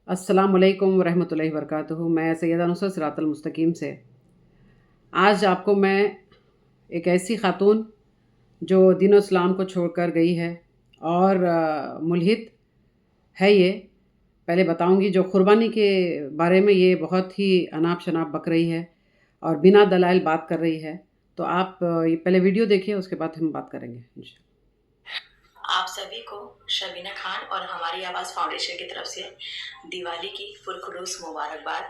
अस्सलाम वालेकुम वरहमतुल्लाहि वबरकातुहू। मैं सैयदा नुसरत सिरातुल मुस्तकीम से आज आपको मैं एक ऐसी ख़ातून जो दीन इस्लाम को छोड़कर गई है और मुल्हिद है ये, पहले बताऊंगी। जो क़ुरबानी के बारे में ये बहुत ही अनाप शनाप बक रही है और बिना दलाइल बात कर रही है। तो आप ये पहले वीडियो देखिए, उसके बाद हम बात करेंगे इंशाअल्लाह। आप सभी को शबीना खान और हमारी आवाज़ फाउंडेशन की तरफ से दिवाली की पुरखुलूस मुबारकबाद।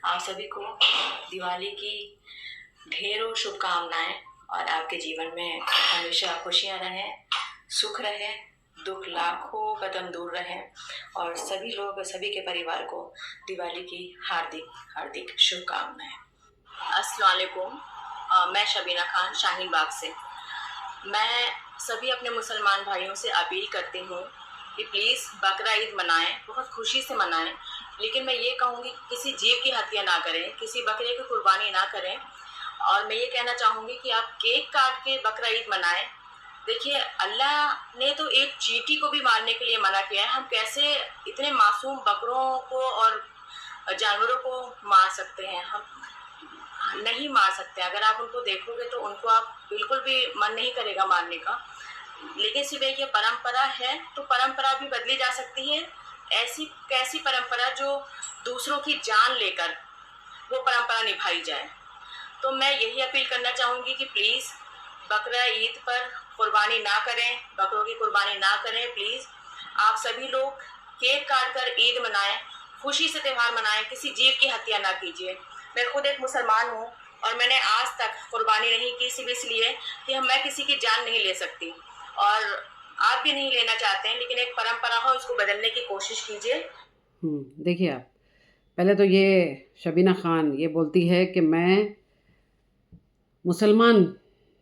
आप सभी को दिवाली की ढेरों शुभकामनाएं और आपके जीवन में हमेशा खुशियां रहें, सुख रहे, दुख लाखों कदम दूर रहें और सभी लोग, सभी के परिवार को दिवाली की हार्दिक हार्दिक शुभकामनाएं। अस्सलाम वालेकुम। मैं शबीना खान शाहीन बाग से। मैं सभी अपने मुसलमान भाइयों से अपील करती हूँ कि प्लीज़ बकरा ईद मनाएं, बहुत खुशी से मनाएं। लेकिन मैं ये कहूँगी कि किसी जीव की हत्या ना करें, किसी बकरे की कुर्बानी ना करें। और मैं ये कहना चाहूँगी कि आप केक काट के बकरा ईद मनाएं। देखिए, अल्लाह ने तो एक चींटी को भी मारने के लिए मना किया है। हम कैसे इतने मासूम बकरों को और जानवरों को मार सकते हैं? हम नहीं मार सकते। अगर आप उनको देखोगे तो उनको आप बिल्कुल भी मन नहीं करेगा मारने का। लेकिन सिर्फ एक ये परंपरा है, तो परंपरा भी बदली जा सकती है। ऐसी कैसी परंपरा जो दूसरों की जान लेकर वो परंपरा निभाई जाए। तो मैं यही अपील करना चाहूँगी कि प्लीज़ बकरा ईद पर कुर्बानी ना करें, बकरों की कुर्बानी ना करें। प्लीज़ आप सभी लोग केक काट कर ईद मनाएं, खुशी से त्यौहार मनाएं, किसी जीव की हत्या ना कीजिए। मैं खुद एक मुसलमान हूँ और मैंने आज तक कुर्बानी नहीं की, सिर्फ इसलिए कि मैं किसी की जान नहीं ले सकती और आप भी नहीं लेना चाहते हैं। लेकिन एक परंपरा हो, इसको बदलने की कोशिश कीजिए। देखिए, आप पहले तो ये शबीना खान ये बोलती है कि मैं मुसलमान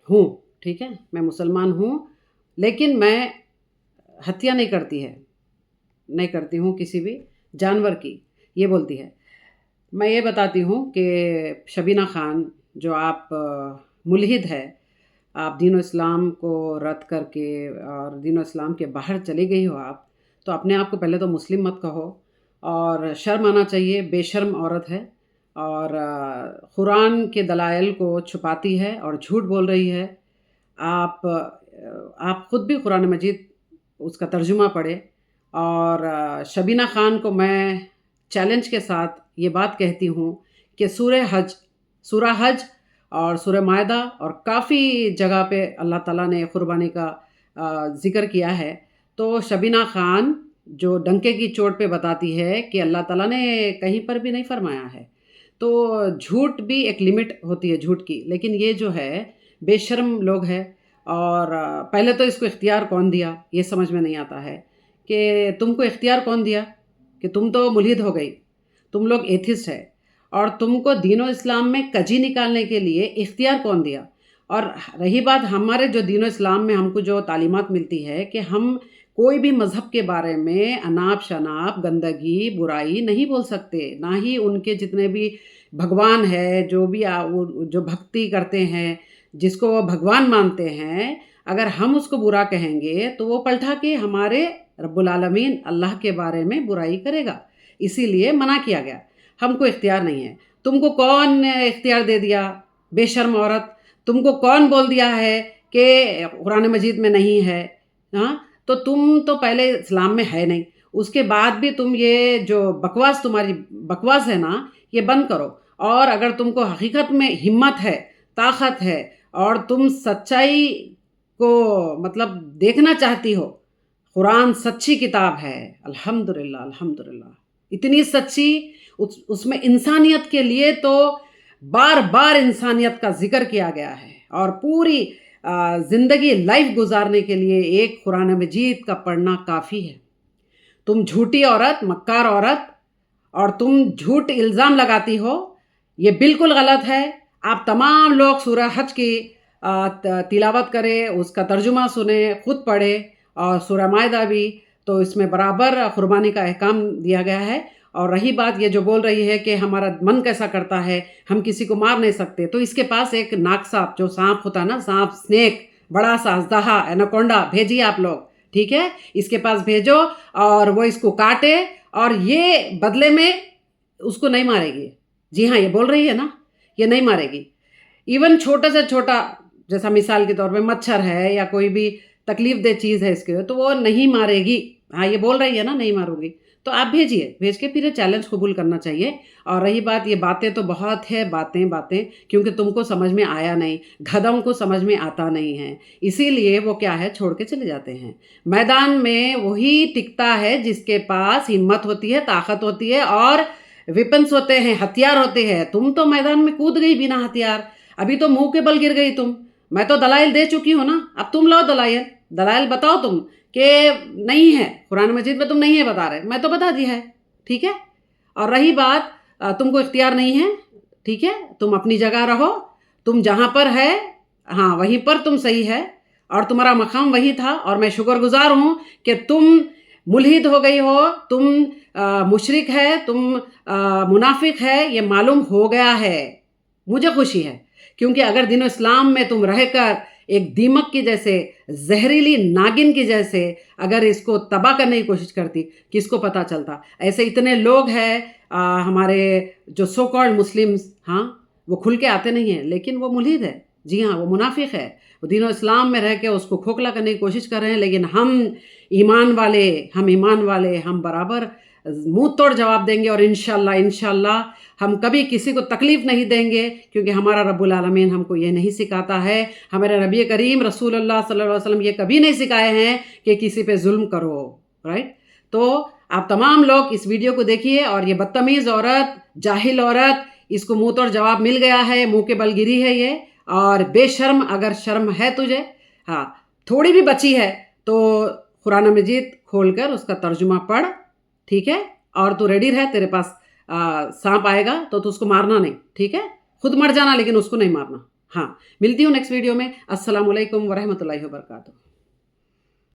हूँ, ठीक है, मैं मुसलमान हूँ, लेकिन मैं हत्या नहीं करती हूँ किसी भी जानवर की, ये बोलती है। मैं ये बताती हूँ कि शबीना खान, जो आप मुल्हिद है, आप दीन इस्लाम को रद्द करके और दीन इस्लाम के बाहर चली गई हो आप, तो अपने आप को पहले तो मुस्लिम मत कहो और शर्म आना चाहिए। बेशर्म औरत है और कुरान के दलाइल को छुपाती है और झूठ बोल रही है। आप ख़ुद भी कुरान मजीद उसका तर्जुमा पढ़े। और शबीना खान को मैं चैलेंज के साथ ये बात कहती हूँ कि सूरह हज और सूरह मायदा और काफ़ी जगह पे अल्लाह ताला ने कुर्बानी का ज़िक्र किया है। तो शबीना खान जो डंके की चोट पे बताती है कि अल्लाह ताला ने कहीं पर भी नहीं फरमाया है। तो झूठ भी एक लिमिट होती है झूठ की, लेकिन ये जो है बेशर्म लोग हैं। और पहले तो इसको इख्तियार कौन दिया ये समझ में नहीं आता है कि तुमको इख्तियार कौन दिया कि तुम तो मुल्हिद हो गई, तुम लोग एथिस्ट है, और तुमको दीनो इस्लाम में कजी निकालने के लिए इख्तियार कौन दिया। और रही बात हमारे जो दीनो इस्लाम में हमको जो तालीमात मिलती है कि हम कोई भी मज़हब के बारे में अनाप शनाप गंदगी बुराई नहीं बोल सकते, ना ही उनके जितने भी भगवान है, जो भी जो भक्ति करते हैं, जिसको वो भगवान मानते हैं, अगर हम उसको बुरा कहेंगे तो वो पलटा के हमारे रब्बुल आलमीन अल्लाह के बारे में बुराई करेगा। इसीलिए मना किया गया, हमको इख्तियार नहीं है। तुमको कौन इख्तियार दे दिया बेशर्म औरत? तुमको कौन बोल दिया है कि कुरान मजीद में नहीं है? हाँ, तो तुम तो पहले इस्लाम में है नहीं, उसके बाद भी तुम ये जो बकवास, तुम्हारी बकवास है ना, ये बंद करो। और अगर तुमको हकीकत में हिम्मत है, ताकत है और तुम सच्चाई को मतलब देखना चाहती हो, कुरान सच्ची किताब है, अल्हम्दुलिल्लाह अल्हम्दुलिल्लाह, इतनी सच्ची। उसमें इंसानियत के लिए तो बार बार इंसानियत का जिक्र किया गया है और पूरी ज़िंदगी लाइफ गुजारने के लिए एक कुरान मजीद का पढ़ना काफ़ी है। तुम झूठी औरत, मक्कार औरत, और तुम झूठ इल्ज़ाम लगाती हो, ये बिल्कुल गलत है। आप तमाम लोग सूरह हज की तिलावत करें, उसका तर्जुमा सुने, ख़ुद पढ़े, और सूरह मायदा भी, तो इसमें बराबर कुर्बानी का अहकाम दिया गया है। और रही बात ये जो बोल रही है कि हमारा मन कैसा करता है, हम किसी को मार नहीं सकते, तो इसके पास एक नाग सांप, जो सांप होता है ना, सांप, स्नेक, बड़ा सा अजदहा, एनाकोंडा भेजिए आप लोग, ठीक है, इसके पास भेजो और वो इसको काटे और ये बदले में उसको नहीं मारेगी। जी हाँ, ये बोल रही है ना, ये नहीं मारेगी। इवन छोटा से छोटा, जैसा मिसाल के तौर पे मच्छर है या कोई भी तकलीफ दे चीज़ है इसके, तो वो नहीं मारेगी। हाँ, ये बोल रही है ना नहीं मारूंगी, तो आप भेजिए, भेज के फिर ये चैलेंज कबूल करना चाहिए। और रही बात, ये बातें तो बहुत है, बातें क्योंकि तुमको समझ में आया नहीं, गधों को समझ में आता नहीं है, इसीलिए वो क्या है, छोड़ के चले जाते हैं। मैदान में वही टिकता है जिसके पास हिम्मत होती है, ताकत होती है और वेपन्स होते हैं, हथियार होते हैं। तुम तो मैदान में कूद गई बिना हथियार, अभी तो मुंह के बल गिर गई तुम। मैं तो दलाइल दे चुकी हूँ ना, अब तुम लो दलाइल बताओ तुम कि नहीं है, कुरान मजीद में तुम नहीं है बता रहे, मैं तो बता दिया है, ठीक है। और रही बात, तुमको इख्तियार नहीं है, ठीक है, तुम अपनी जगह रहो, तुम जहाँ पर है हाँ वहीं पर तुम सही है और तुम्हारा मकाम वही था। और मैं शुक्रगुजार हूँ कि तुम मुल्हिद हो गई हो, तुम मुशरिक है, तुम मुनाफिक है, ये मालूम हो गया है। मुझे खुशी है, क्योंकि अगर दीन इस्लाम में तुम रहकर एक दीमक की जैसे, जहरीली नागिन की जैसे अगर इसको तबाह करने की कोशिश करती, किसको पता चलता। ऐसे इतने लोग हैं हमारे जो सो कॉल्ड मुस्लिम्स, हाँ वो खुल के आते नहीं हैं, लेकिन वो मुल्हिद है, जी हाँ वो मुनाफिक है, वो दीन इस्लाम में रह के उसको खोखला करने की कोशिश कर रहे हैं। लेकिन हम ईमान वाले हम बराबर मुंह तोड़ जवाब देंगे और इंशाल्लाह हम कभी किसी को तकलीफ़ नहीं देंगे, क्योंकि हमारा रब्बुल आलमीन हमको ये नहीं सिखाता है। हमारे नबी करीम रसूलुल्लाह सल्लल्लाहु अलैहि वसल्लम ये कभी नहीं सिखाए हैं कि किसी पे जुल्म करो, राइट। तो आप तमाम लोग इस वीडियो को देखिए और ये बदतमीज़ औरत, जाहिल औरत, इसको मुंह तोड़ जवाब मिल गया है, मुंह के बल गिरी है ये। और बेशर्म, अगर शर्म है तुझे, हाँ थोड़ी भी बची है, तो कुरान मजीद खोल कर उसका तर्जुमा पढ़, ठीक है। और तू रेडी रह, तेरे पास सांप आएगा तो तू उसको मारना नहीं, ठीक है, खुद मर जाना लेकिन उसको नहीं मारना। हाँ, मिलती हूँ नेक्स्ट वीडियो में। अस्सलाम वालेकुम वरहमतुल्लाहि वबरकातुहू।